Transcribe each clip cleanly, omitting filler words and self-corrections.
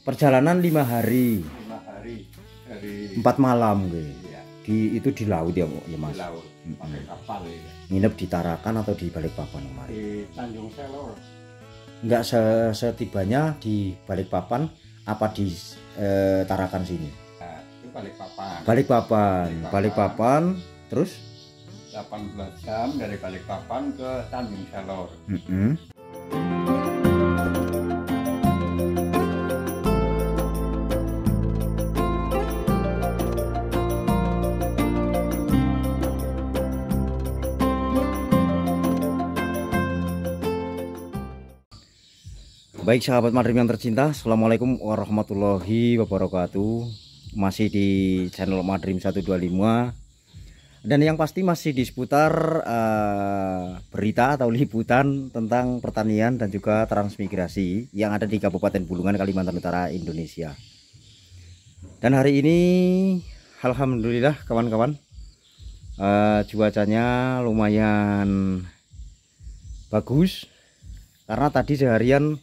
Perjalanan 5 hari. 5 hari dari 4 malam gitu. ya, Itu di laut ya, ya di Mas. laut pakai kapal ya. Nginep di Tarakan atau di Balikpapan kemarin? Di Tanjung Selor. Enggak setibanya di Balikpapan apa di Tarakan sini? Nah, itu Balikpapan. Balikpapan terus 18 jam dari Balikpapan ke Tanjung Selor. Baik sahabat Madrim yang tercinta, Assalamualaikum warahmatullahi wabarakatuh. Masih di channel Madrim 125. Dan yang pasti masih di seputar berita atau liputan tentang pertanian dan juga transmigrasi yang ada di Kabupaten Bulungan, Kalimantan Utara, Indonesia. Dan hari ini alhamdulillah kawan-kawan, cuacanya lumayan bagus. Karena tadi seharian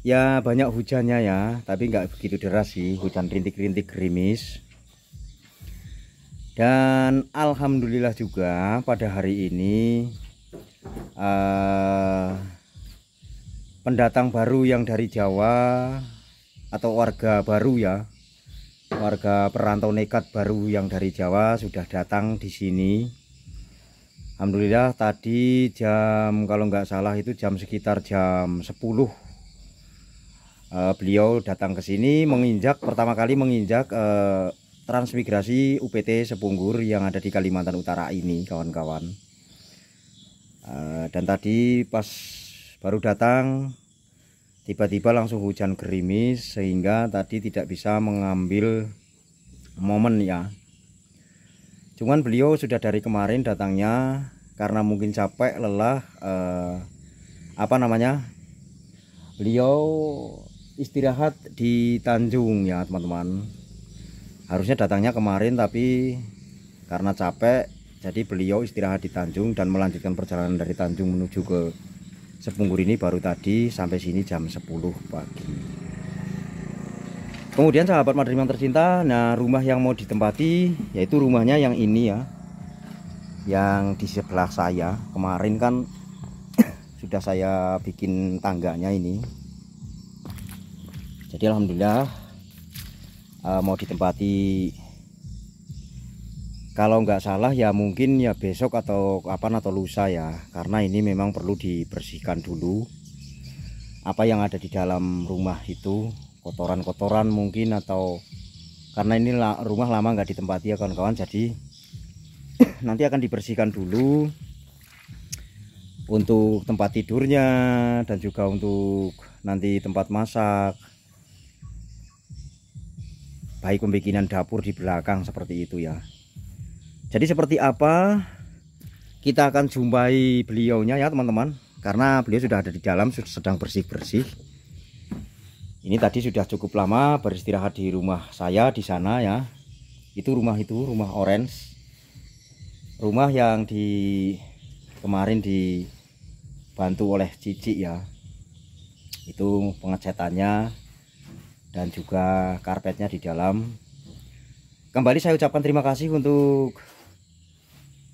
ya banyak hujannya ya, tapi nggak begitu deras sih, hujan rintik-rintik gerimis. Dan alhamdulillah juga pada hari ini pendatang baru yang dari Jawa atau warga baru ya, warga perantau nekat baru yang dari Jawa sudah datang di sini. Alhamdulillah tadi jam, kalau nggak salah itu sekitar jam 10, beliau datang ke sini pertama kali menginjak transmigrasi UPT Sepunggur yang ada di Kalimantan Utara ini kawan-kawan. Dan tadi pas baru datang tiba-tiba langsung hujan gerimis sehingga tadi tidak bisa mengambil momen ya. Cuman beliau sudah dari kemarin datangnya karena mungkin capek, lelah, beliau istirahat di Tanjung ya teman-teman. Harusnya datangnya kemarin tapi karena capek jadi beliau istirahat di Tanjung dan melanjutkan perjalanan dari Tanjung menuju ke Sepunggur ini baru tadi sampai sini jam 10 pagi. Kemudian sahabat Madrim yang tercinta, nah rumah yang mau ditempati yaitu rumahnya yang ini ya, yang di sebelah saya. Kemarin kan sudah saya bikin tangganya ini. Jadi alhamdulillah mau ditempati, kalau nggak salah ya mungkin ya besok atau kapan atau lusa ya, karena ini memang perlu dibersihkan dulu apa yang ada di dalam rumah itu, kotoran-kotoran mungkin, atau karena ini rumah lama nggak ditempati ya kawan-kawan, jadi nanti akan dibersihkan dulu untuk tempat tidurnya dan juga untuk nanti tempat masak, baik pembikinan dapur di belakang seperti itu ya. Jadi seperti apa kita akan jumpai beliaunya ya teman-teman, karena beliau sudah ada di dalam sedang bersih-bersih. Ini tadi sudah cukup lama beristirahat di rumah saya di sana ya. Itu rumah orange. Rumah yang kemarin dibantu oleh Cici ya. Itu pengecatannya dan juga karpetnya di dalam. Kembali saya ucapkan terima kasih untuk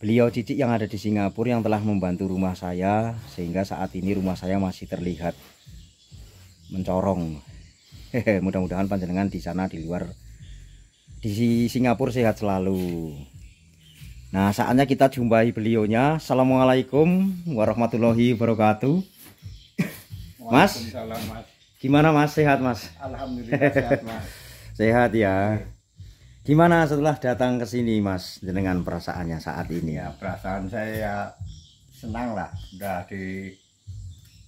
beliau Cici yang ada di Singapura yang telah membantu rumah saya sehingga saat ini rumah saya masih terlihat mencorong. Mudah-mudahan panjenengan di sana di luar di Singapura sehat selalu. Nah, saatnya kita jumpai beliaunya. Assalamualaikum warahmatullahi wabarakatuh. Mas, gimana Mas? Sehat Mas? Alhamdulillah sehat Mas. Sehat ya. Gimana setelah datang ke sini Mas dengan perasaannya saat ini? Ya, perasaan saya senang lah, udah di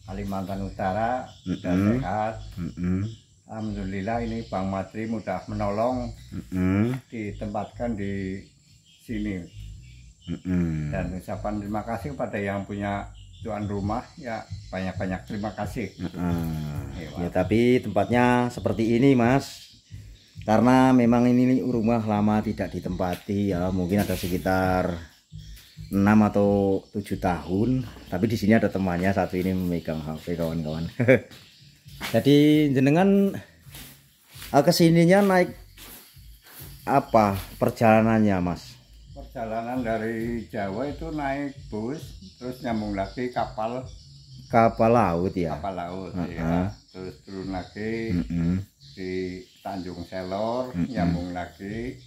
Kalimantan Utara, udah sehat. Alhamdulillah ini Bang Madrim udah menolong, ditempatkan di sini. Dan ucapan terima kasih kepada yang punya tuan rumah ya, banyak-banyak terima kasih. Ya, tapi tempatnya seperti ini Mas, karena memang ini rumah lama tidak ditempati ya, mungkin ada sekitar 6 atau 7 tahun. Tapi di sini ada temannya satu ini memegang HP kawan-kawan. Jadi jenengan Kesininya naik apa perjalanannya Mas? Perjalanan dari Jawa itu naik bus, terus nyambung lagi kapal Laut ya. kapal laut, ya. Terus turun lagi di Tanjung Selor, nyambung lagi.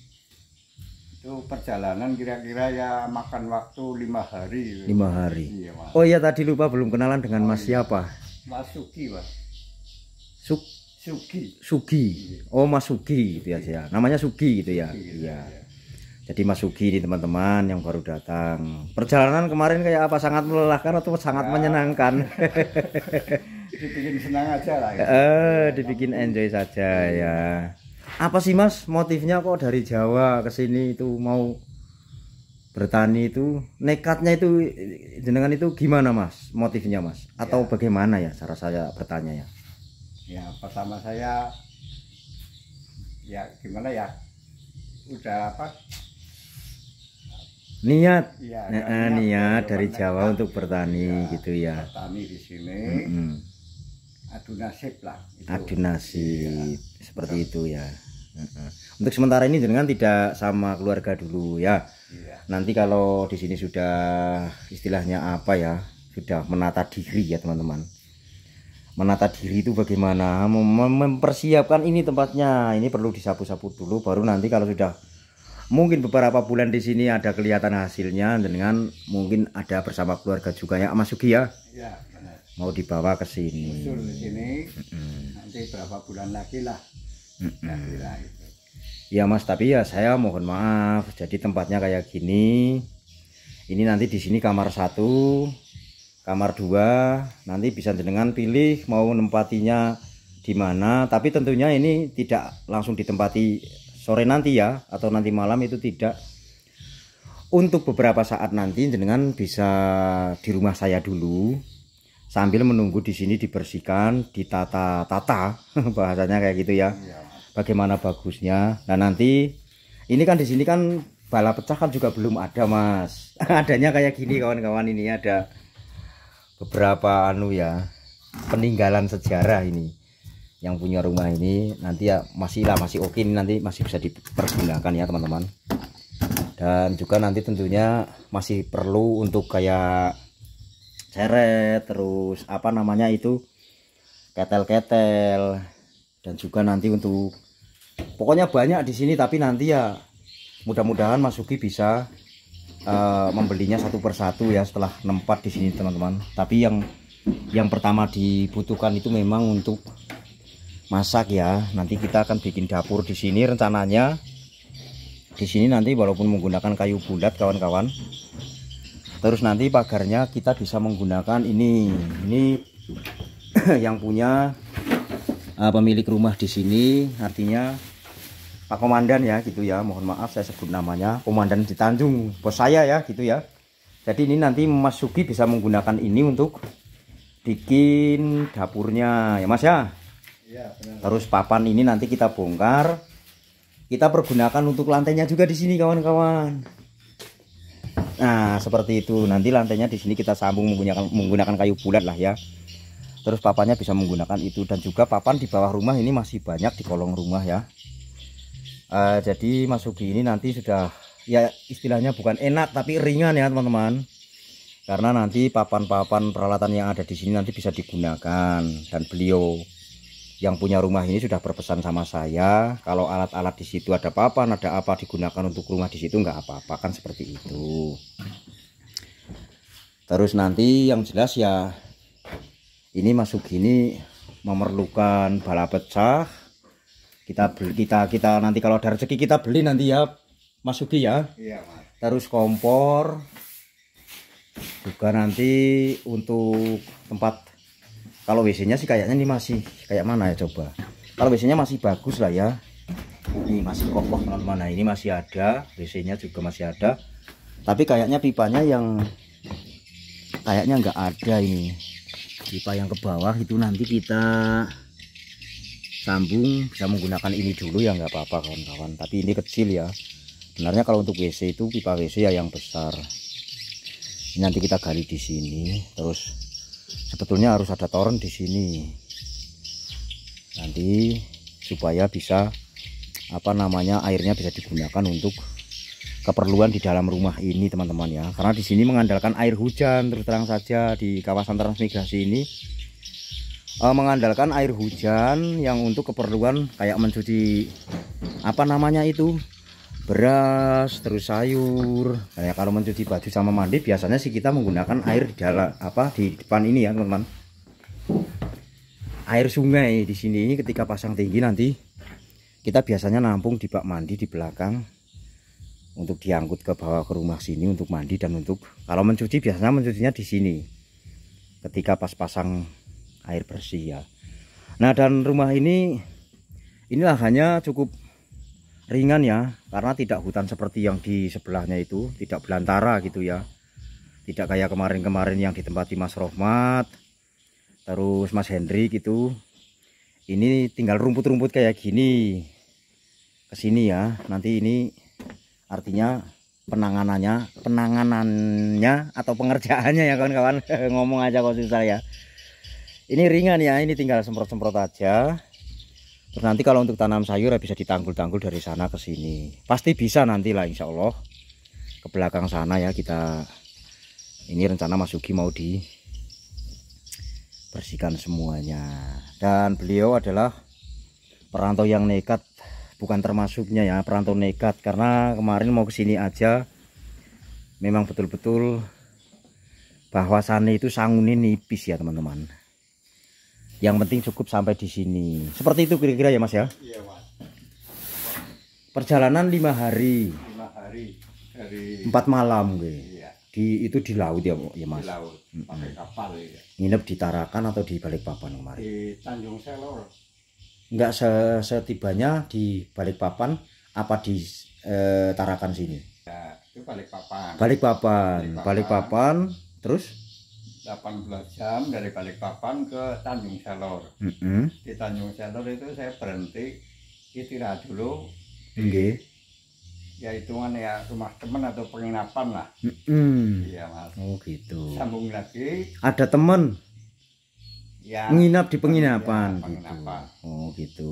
Itu perjalanan kira-kira ya makan waktu 5 hari. 5 hari. Iya, Mas. Oh iya, tadi lupa belum kenalan dengan Mas siapa? Mas Sugi, Mas. Sugi. Oh, Mas Sugi itu ya. Namanya Sugi gitu ya. Sugi, iya. Jadi Mas Sugi ini teman-teman yang baru datang. Perjalanan kemarin kayak apa? Sangat melelahkan atau sangat menyenangkan? Dibikin senang aja lah ya. Dibikin enjoy saja ya. Apa sih Mas motifnya kok dari Jawa ke sini itu mau bertani itu? Nekatnya itu jenengan itu gimana Mas? Motifnya Mas? Atau bagaimana ya cara saya bertanya ya? Ya, pertama saya ya gimana ya? Udah apa? Niat. Ya, niat dari Jawa untuk bertani gitu ya. Bertani di sini. Adu nasib lah. Adu nasib seperti itu ya. Untuk sementara ini jenengan tidak sama keluarga dulu ya. Nanti kalau di sini sudah istilahnya apa ya, sudah menata diri ya teman-teman. Menata diri itu bagaimana? Mempersiapkan ini tempatnya. Ini perlu disapu-sapu dulu, baru nanti kalau sudah mungkin beberapa bulan di sini ada kelihatan hasilnya, dengan mungkin ada bersama keluarga juga ya Mas Sugi ya. Iya, benar. Mau dibawa ke sini. Usul di sini. Nanti berapa bulan lagi lah. Ya Mas, tapi ya saya mohon maaf. Jadi tempatnya kayak gini. Ini nanti di sini kamar 1, kamar 2. Nanti bisa jenengan pilih mau nempatinya di mana. Tapi tentunya ini tidak langsung ditempati sore nanti ya, atau nanti malam, itu tidak. Untuk beberapa saat nanti jenengan bisa di rumah saya dulu sambil menunggu di sini dibersihkan, ditata-tata bahasanya kayak gitu ya. Bagaimana bagusnya. Nah nanti ini kan di sini kan bala pecah kan juga belum ada Mas. Adanya kayak gini kawan-kawan, ini ada beberapa peninggalan sejarah ini. Yang punya rumah ini nanti ya masih oke, ini nanti masih bisa dipergunakan ya teman-teman. Dan juga nanti tentunya masih perlu untuk kayak seret, terus apa namanya itu, ketel-ketel, dan juga nanti untuk pokoknya banyak di sini. Tapi nanti ya mudah-mudahan Mas Sugi bisa membelinya satu persatu ya setelah nempat di sini teman-teman. Tapi yang pertama dibutuhkan itu memang untuk masak ya. Nanti kita akan bikin dapur di sini rencananya. Di sini nanti walaupun menggunakan kayu bulat kawan-kawan. Terus nanti pagarnya kita bisa menggunakan ini yang punya pemilik rumah di sini, artinya Pak Komandan ya gitu ya. Mohon maaf saya sebut namanya, Komandan di Tanjung, bos saya ya gitu ya. Jadi ini nanti Mas Sugi bisa menggunakan ini untuk bikin dapurnya ya Mas ya. Ya, benar. Terus papan ini nanti kita bongkar, kita pergunakan untuk lantainya juga di sini kawan-kawan. Nah seperti itu, nanti lantainya di sini kita sambung menggunakan kayu bulat lah ya. Terus papannya bisa menggunakan itu, dan juga papan di bawah rumah ini masih banyak di kolong rumah ya. Jadi Mas Sugi ini nanti sudah ya istilahnya bukan enak tapi ringan ya teman-teman. Karena nanti papan-papan peralatan yang ada di sini nanti bisa digunakan, dan beliau yang punya rumah ini sudah berpesan sama saya kalau alat-alat di situ ada papan, ada apa digunakan untuk rumah di situ nggak apa-apa kan, seperti itu. Terus nanti yang jelas ya ini Mas Sugi ini memerlukan bala pecah. Kita nanti kalau ada rezeki kita beli nanti ya Mas Sugi ya. Iya, Mas. Terus kompor juga nanti untuk tempat. Kalau WC-nya sih kayaknya ini masih kayak mana ya coba. Kalau WC-nya masih bagus lah ya. Ini masih kokoh teman-teman. Nah ini masih ada, WC-nya juga masih ada. Tapi kayaknya pipanya yang kayaknya nggak ada ini. Pipa yang ke bawah itu nanti kita sambung, bisa menggunakan ini dulu ya, nggak apa-apa kawan-kawan. Tapi ini kecil ya. Sebenarnya kalau untuk WC itu pipa WC ya yang besar. Ini nanti kita gali di sini. Terus sebetulnya harus ada toren di sini. Nanti supaya bisa airnya bisa digunakan untuk keperluan di dalam rumah ini teman-teman ya. Karena di sini mengandalkan air hujan, terus terang saja di kawasan transmigrasi ini mengandalkan air hujan yang untuk keperluan kayak mencuci beras, terus sayur. Kayak kalau mencuci baju sama mandi biasanya sih kita menggunakan air di dalam di depan ini ya teman-teman. Air sungai di sini ketika pasang tinggi nanti kita biasanya nampung di bak mandi di belakang untuk diangkut ke bawah ke rumah sini untuk mandi, dan untuk kalau mencuci biasanya mencucinya di sini ketika pas pasang air bersih ya. Nah, dan rumah ini lahannya cukup ringan ya, karena tidak hutan seperti yang di sebelahnya itu, tidak belantara gitu ya. Tidak kayak kemarin-kemarin yang ditempati Mas Rohmat, terus Mas Hendrik gitu. Ini tinggal rumput-rumput kayak gini ke sini ya. Nanti ini artinya penanganannya atau pengerjaannya ya kawan-kawan. Ngomong aja kok susah ya. Ini ringan ya, ini tinggal semprot-semprot aja. Terus nanti kalau untuk tanam sayur bisa ditanggul-tanggul dari sana ke sini. Pasti bisa nanti lah insya Allah. Ke belakang sana ya kita. Ini rencana Mas Sugi mau bersihkan semuanya. Dan beliau adalah perantau yang nekat, bukan termasuknya ya, perantau nekat, karena kemarin mau kesini aja memang betul-betul bahwasannya itu sangunnya nipis ya teman-teman. Yang penting cukup sampai di sini. Seperti itu kira-kira ya Mas ya? Iya Mas. Perjalanan 5 hari. 5 hari dari 4 malam gue. Iya. Itu di laut ya Mas? Di laut, pakai kapal ya. Nginep di Tarakan atau di Balikpapan kemarin? Di Tanjung Selor. Enggak setibanya di Balikpapan apa di Tarakan sini? Ya, itu Balikpapan. Balikpapan terus 18 jam dari Balikpapan ke Tanjung Selor. Di Tanjung Selor itu saya berhenti istirahat dulu. Nggih. Ya hitungan ya rumah teman atau penginapan lah. Iya Mas. Oh gitu. Sambung lagi. Ada teman Ya. nginap di penginapan. Ya, penginapan. Gitu. Oh gitu.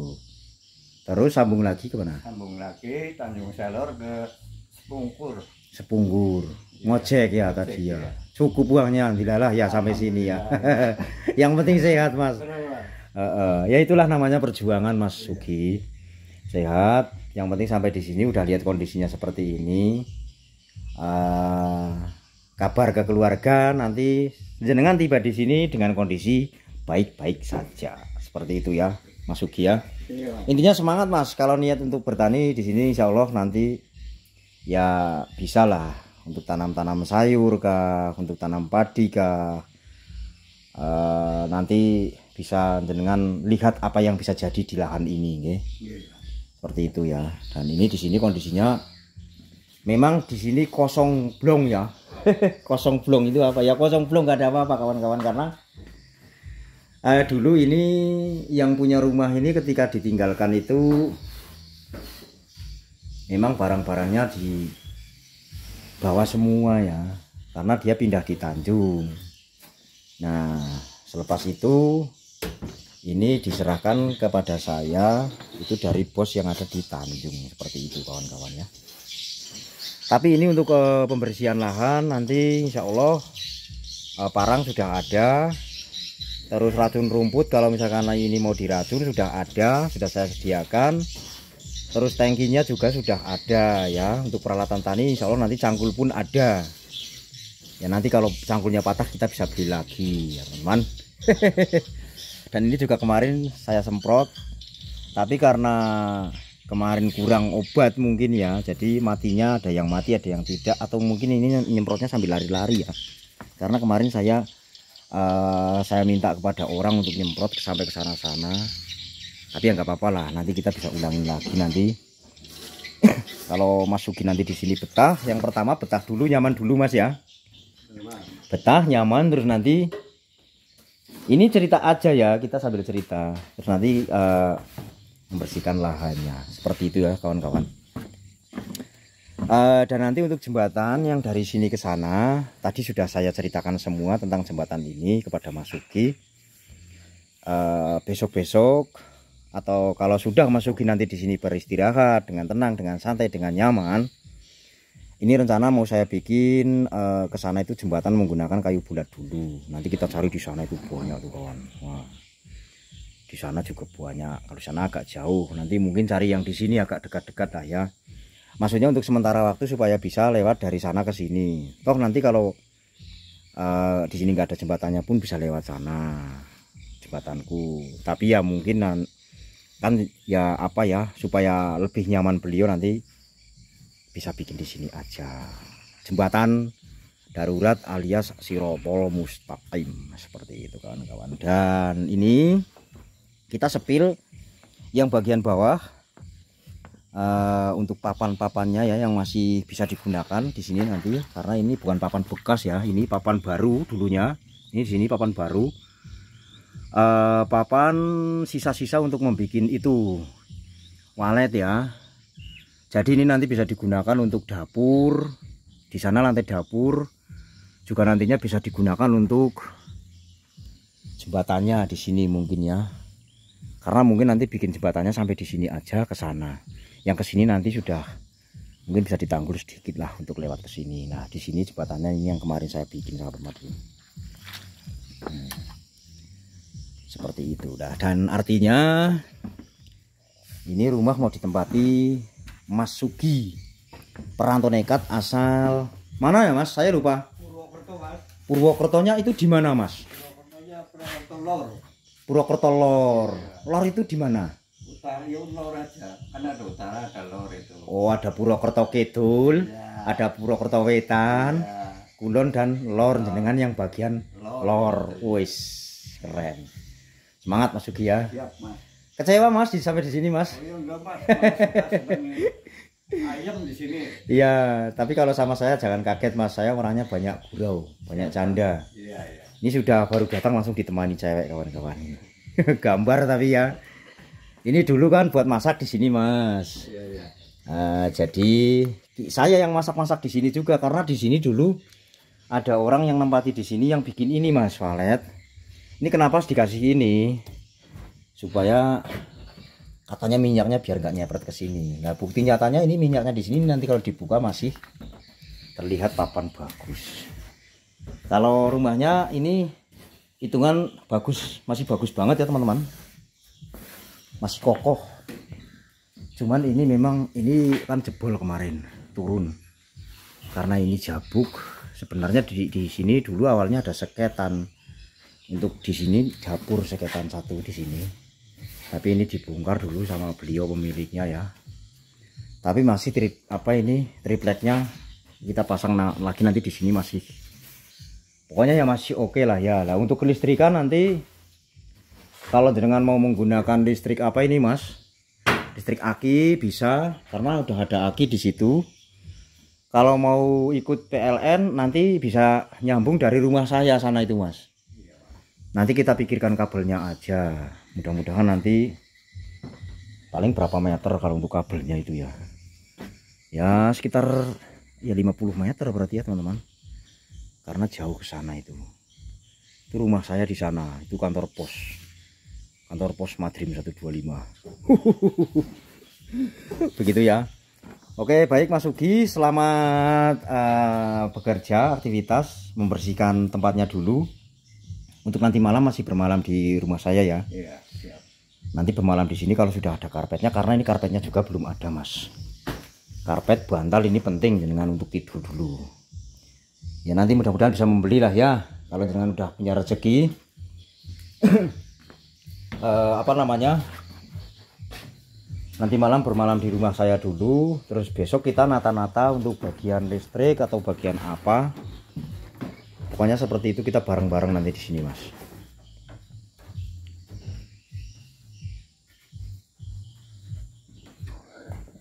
Terus sambung lagi ke mana? Sambung lagi Tanjung Selor ke Sepunggur. Ngojek ya tadi ya. Ya. Cukup uangnya alhamdulillah ya sampai sini ya. Yang penting sehat Mas. Ya itulah namanya perjuangan Mas Sugi. Sehat. Yang penting sampai di sini udah lihat kondisinya seperti ini. Kabar ke keluarga nanti jenengan tiba di sini dengan kondisi baik-baik saja. Seperti itu ya Mas Sugi ya. Intinya semangat Mas. Kalau niat untuk bertani di sini insya Allah nanti ya bisa lah untuk tanam-tanam sayur kah, untuk tanam padi kah. Nanti bisa jenengan lihat apa yang bisa jadi di lahan ini nggih. Seperti itu ya. Dan ini di sini kondisinya memang di sini kosong blong ya. Kosong blong itu apa ya? Kosong blong nggak ada apa-apa kawan-kawan, karena dulu ini yang punya rumah ini ketika ditinggalkan itu memang barang-barangnya dibawa semua ya, karena dia pindah di Tanjung. Nah selepas itu ini diserahkan kepada saya itu dari bos yang ada di Tanjung. Seperti itu kawan-kawan ya. Tapi ini untuk pembersihan lahan nanti insya Allah parang sudah ada. Terus racun rumput kalau misalkan ini mau diracun sudah ada, sudah saya sediakan. Terus tangkinya juga sudah ada ya. Untuk peralatan tani insya Allah nanti cangkul pun ada. Ya nanti kalau cangkulnya patah kita bisa beli lagi ya teman-teman. Dan ini juga kemarin saya semprot, tapi karena kemarin kurang obat mungkin ya, jadi matinya ada yang mati ada yang tidak, atau mungkin ini nyemprotnya sambil lari-lari ya. Karena kemarin saya minta kepada orang untuk nyemprot sampai ke sana-sana, tapi ya nggak apa-apa lah, nanti kita bisa ulangi lagi nanti. Kalau Mas Sugi nanti di sini betah, yang pertama betah dulu, nyaman dulu Mas ya. Betah nyaman, terus nanti ini cerita aja ya, kita sambil cerita. Terus nanti membersihkan lahannya. Seperti itu ya kawan-kawan. Dan nanti untuk jembatan yang dari sini ke sana, tadi sudah saya ceritakan semua tentang jembatan ini kepada Mas Sugi. Besok-besok atau kalau sudah Mas Sugi nanti di sini beristirahat dengan tenang, dengan santai, dengan nyaman, ini rencana mau saya bikin ke sana itu jembatan menggunakan kayu bulat dulu. Nanti kita cari di sana itu banyak tuh kawan. Wah, di sana juga banyak. Kalau sana agak jauh, nanti mungkin cari yang di sini agak dekat-dekat lah ya. Maksudnya untuk sementara waktu supaya bisa lewat dari sana ke sini. Toh nanti kalau di sini nggak ada jembatannya pun bisa lewat sana jembatanku. Tapi ya mungkin kan ya apa ya, supaya lebih nyaman beliau nanti bisa bikin di sini aja jembatan darurat alias sirotol mustaqim seperti itu kawan-kawan. Dan ini kita sepil yang bagian bawah untuk papan-papannya ya, yang masih bisa digunakan di sini nanti, karena ini bukan papan bekas ya, ini papan baru dulunya. Ini di sini papan baru, papan sisa-sisa untuk membuat itu walet ya. Jadi ini nanti bisa digunakan untuk dapur. Di sana lantai dapur juga nantinya bisa digunakan untuk jembatannya di sini mungkin ya. Karena mungkin nanti bikin jembatannya sampai di sini aja ke sana. Yang ke sini nanti sudah mungkin bisa ditanggul sedikit lah untuk lewat ke sini. Nah, di sini jembatannya ini yang kemarin saya bikin sahabat Madu. Seperti itu dah. Dan artinya ini rumah mau ditempati Mas Sugi, perantau nekat asal mana ya Mas? Saya lupa. Purwokerto, Mas. Purwokertonya itu di mana Mas? Purwokertonya Purwokerto Lor. Purwokerto Lor. Lor itu di mana? Utara, ya Lor aja. Kan ada utara, ada Lor itu. Oh, ada Purwokerto Kidul, Ya. ada Purwokerto Wetan, Ya. Kulon dan Lor, jenengan yang bagian Lor. Wis, keren. Semangat Mas Sugi ya. Siap, Mas. Kecewa Mas sampai di sini Mas? Oh, iya enggak, Mas. Seneng ayam di sini. Iya, tapi kalau sama saya jangan kaget Mas, saya orangnya banyak gurau, banyak canda. Iya, iya. Ini sudah baru datang langsung ditemani cewek kawan-kawan. Gambar tapi ya. Ini dulu kan buat masak di sini Mas. Iya, iya. Jadi saya yang masak-masak di sini juga, karena di sini dulu ada orang yang nempati di sini yang bikin ini Mas, walet. Ini kenapa harus dikasih ini? Supaya katanya minyaknya biar nggak nyepret ke sini. Nah, bukti nyatanya ini minyaknya di sini nanti kalau dibuka masih terlihat papan bagus. Kalau rumahnya ini hitungan bagus, masih bagus banget ya teman-teman. Masih kokoh. Cuman ini memang ini kan jebol kemarin, turun. Karena ini jabuk. Sebenarnya di sini dulu awalnya ada seketan. Untuk di sini dapur seketan satu di sini. Tapi ini dibongkar dulu sama beliau pemiliknya ya. Tapi masih tripletnya kita pasang lagi nanti di sini masih. Pokoknya ya masih oke lah ya. Lah untuk kelistrikan nanti kalau dengan mau menggunakan listrik apa ini Mas? Listrik aki bisa, karena udah ada aki di situ. Kalau mau ikut PLN nanti bisa nyambung dari rumah saya sana itu Mas. Nanti kita pikirkan kabelnya aja. Mudah-mudahan nanti paling berapa meter kalau untuk kabelnya itu ya. Ya sekitar ya 50 meter berarti ya teman-teman. Karena jauh ke sana itu. Itu rumah saya di sana, itu kantor pos. Kantor pos Madrim 125. Begitu ya. Oke, baik Mas Sugi, selamat bekerja, aktivitas, membersihkan tempatnya dulu. Untuk nanti malam masih bermalam di rumah saya ya. Iya, siap. Nanti bermalam di sini kalau sudah ada karpetnya, karena ini karpetnya juga belum ada Mas. Karpet bantal ini penting dengan untuk tidur dulu. Ya nanti mudah-mudahan bisa membeli lah ya. Kalau dengan udah punya rezeki. Nanti malam bermalam di rumah saya dulu. Terus besok kita nata-nata untuk bagian listrik atau bagian apa. Pokoknya seperti itu, kita bareng-bareng nanti di sini Mas.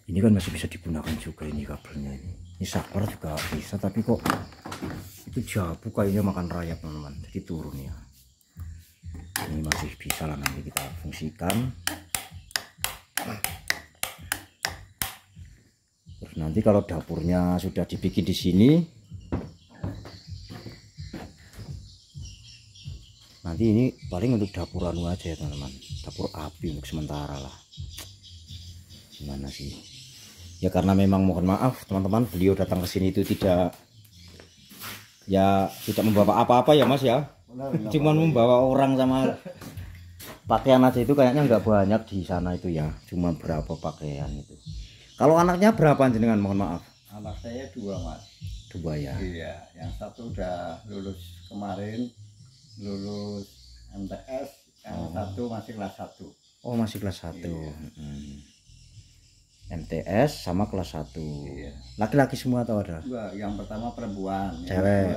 Ini kan masih bisa digunakan juga ini kabelnya ini. Ini saklar juga bisa, tapi kok itu jabuk kayaknya makan rayap teman-teman. Jadi turun ya. Ini masih bisa lah nanti kita fungsikan. Terus nanti kalau dapurnya sudah dibikin di sini, nanti ini paling untuk dapur anu aja ya teman-teman, dapur api untuk sementara lah. Gimana sih ya, karena memang mohon maaf teman-teman, beliau datang ke sini itu tidak membawa apa-apa ya Mas ya, cuman membawa orang sama pakaian aja. Itu kayaknya nggak banyak di sana itu ya, cuma berapa pakaian itu. Kalau anaknya berapa jenengan, mohon maaf? Anak saya 2 Mas. 2 ya. Iya, yang satu udah lulus kemarin, lulus MTS, yang satu masih kelas 1. Oh masih kelas 1. Iya. MTS sama kelas 1. Iya. Laki-laki semua atau ada? Yang pertama perempuan, cewek.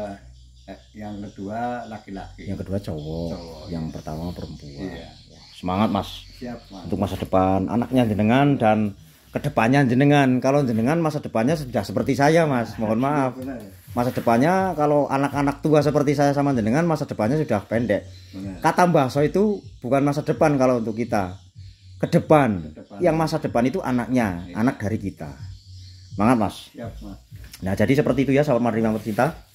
Yang kedua laki-laki. Yang kedua cowok. Yang iya. pertama perempuan. Iya. Semangat Mas. Siap Mas. Untuk masa depan anaknya jenengan dan kedepannya jenengan. Kalau jenengan masa depannya sudah seperti saya Mas, mohon maaf. Masa depannya kalau anak-anak tua seperti saya sama jenengan, masa depannya sudah pendek. Kata Mbah So itu bukan masa depan kalau untuk kita, ke depan. Yang masa depan itu anaknya, anak dari kita. Semangat Mas. Siap Mas. Nah jadi seperti itu ya sahabat Madrim yang tercinta,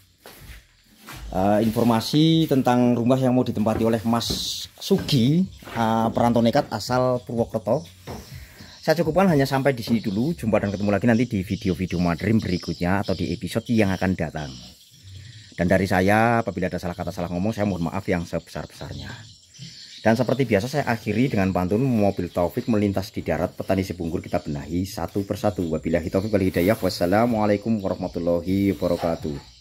informasi tentang rumah yang mau ditempati oleh Mas Sugi, perantau nekat asal Purwokerto. Saya cukupkan hanya sampai di sini dulu. Jumpa dan ketemu lagi nanti di video-video Madrim berikutnya atau di episode yang akan datang. Dan dari saya, apabila ada salah kata salah ngomong, saya mohon maaf yang sebesar-besarnya. Dan seperti biasa saya akhiri dengan pantun mobil Taufik melintas di darat, petani Sibungkur kita benahi satu persatu. Wabillahi taufiq wal hidayah. Wassalamualaikum warahmatullahi wabarakatuh.